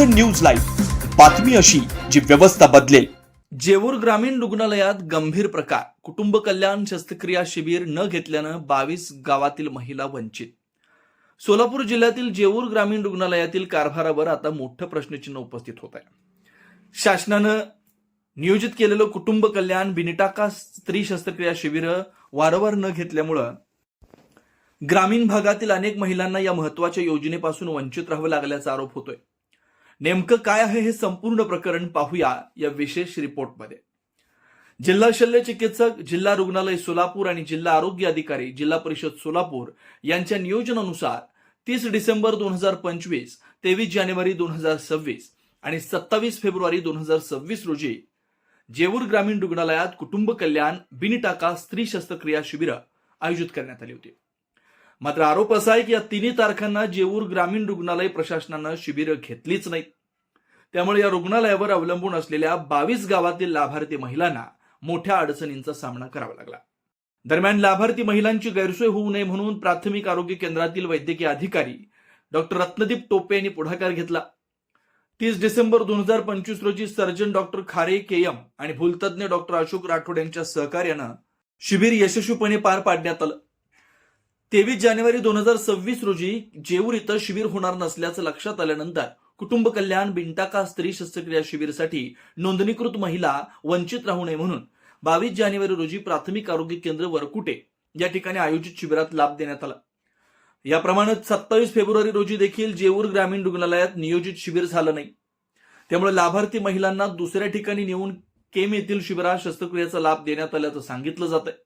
परिवर्तन news live, बातमी अशी जी व्यवस्था बदलेल। जेऊर ग्रामीण रुग्णालयात गंभीर प्रकार, कुटुंब कल्याण शस्त्रक्रिया शिबिर न घेतल्यानं 22 गावातील महिला वंचित। सोलापूर जिल्ह्यातील जेऊर ग्रामीण रुग्णालयातील कारभारावर आता मोठं प्रश्नचिन्ह उपस्थित होत आहे। शासनानं नियोजित केलेलं कुटुंब कल्याण बिनटाका स्त्री शस्त्रक्रिया शिबिर वारंवार न घेतल्यामुळे ग्रामीण भागातील अनेक महिलांना या महत्त्वाच्या योजनेपासून वंचित राहावं लागल्याचा आरोप होतोय। नेमकं काय आहे हे संपूर्ण प्रकरण पाहूया या विशेष रिपोर्टमध्ये। जिल्हा शल्य चिकित्सक, जिल्हा रुग्णालय सोलापूर आणि जिल्हा आरोग्य अधिकारी, जिल्हा परिषद सोलापूर यांच्या नियोजनानुसार 30 डिसेंबर 2025, 23 जानेवारी 2026 आणि 27 फेब्रुवारी 2026 रोजी जेऊर ग्रामीण रुग्णालयात कुटुंब कल्याण बिनटाका स्त्री शस्त्रक्रिया शिबिर आयोजित करण्यात आली होती। मात्र आरोप असा आहे की या तिन्ही तारखांना जेऊर ग्रामीण रुग्णालय प्रशासनानं शिबिरं घेतलीच नाहीत। त्यामुळे या रुग्णालयावर अवलंबून असलेल्या 22 गावातील लाभार्थी महिलांना मोठ्या अडचणींचा सामना करावा लागला। दरम्यान लाभार्थी महिलांची गैरसोय होऊ नये म्हणून प्राथमिक आरोग्य केंद्रातील वैद्यकीय अधिकारी डॉक्टर रत्नदीप टोपे यांनी पुढाकार घेतला। 30 डिसेंबर 2025 रोजी सर्जन डॉक्टर खारे केएम आणि भूलतज्ञ डॉक्टर अशोक राठोड यांच्या सहकार्यानं शिबिर यशस्वीपणे पार पाडण्यात आलं। 23 जानेवारी 2026 रोजी जेऊर इथं शिबिर होणार नसल्याचं लक्षात आल्यानंतर कुटुंब कल्याण बिनटाका स्त्री शस्त्रक्रिया शिबिरसाठी नोंदणीकृत महिला वंचित राहू नये म्हणून 22 जानेवारी रोजी प्राथमिक आरोग्य केंद्र वरकुटे या ठिकाणी आयोजित शिबिरात लाभ देण्यात आला। याप्रमाणे 27 फेब्रुवारी रोजी देखील जेऊर ग्रामीण रुग्णालयात नियोजित शिबिर झालं नाही। त्यामुळे लाभार्थी महिलांना दुसऱ्या ठिकाणी नेऊन केम येथील शिबिरात शस्त्रक्रियेचा लाभ देण्यात आल्याचं सांगितलं जात आहे।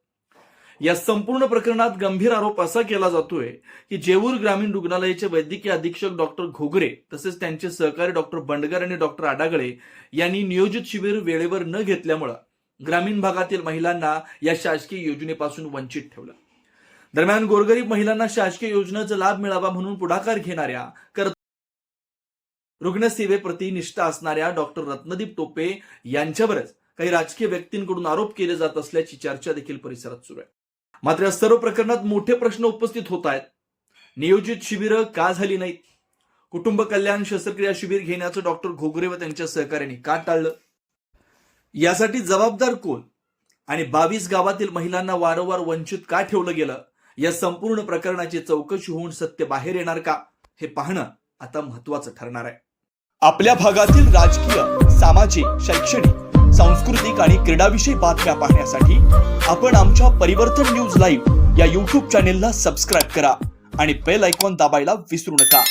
या संपूर्ण प्रकरणात गंभीर आरोप असा केला जातोय की जेऊर ग्रामीण रुग्णालयाचे वैद्यकीय अधीक्षक डॉक्टर घोगरे तसेच त्यांचे सहकारी डॉक्टर बंडगर आणि डॉक्टर आडागळे यांनी नियोजित शिबिर वेळेवर न घेतल्यामुळे ग्रामीण भागातील महिलांना या शासकीय योजनेपासून वंचित ठेवलं। दरम्यान गोरगरीब महिलांना शासकीय योजनेचा लाभ मिळावा म्हणून पुढाकार घेणाऱ्या रुग्णसेवेप्रती निष्ठा असणाऱ्या डॉक्टर रत्नदीप टोपे यांच्यावरच काही राजकीय व्यक्तींकडून आरोप केले जात असल्याची चर्चा देखील परिसरात सुरू आहे। मात्र या सर्व प्रकरणात मोठे प्रश्न उपस्थित होत आहेत। नियोजित शिबिरं का झाली नाहीत? कुटुंब कल्याण शस्त्रक्रिया शिबिर घेण्याचं डॉक्टर घोगरे व त्यांच्या सहकार्याने का टाळलं? यासाठी जबाबदार कोण आणि 22 गावातील महिलांना वारंवार वंचित का ठेवलं गेलं? या संपूर्ण प्रकरणाची चौकशी होऊन सत्य बाहेर येणार का हे पाहणं आता महत्त्वाचं ठरणार आहे। आपल्या भागातील राजकीय, सामाजिक, शैक्षणिक, सांस्कृतिक आणि क्रीडाविषयी बातम्या पाहण्यासाठी आपण आमच्या परिवर्तन न्यूज लाईव्ह या YouTube चॅनेलला सबस्क्राईब करा आणि बेल आयकॉन दाबायला विसरू नका।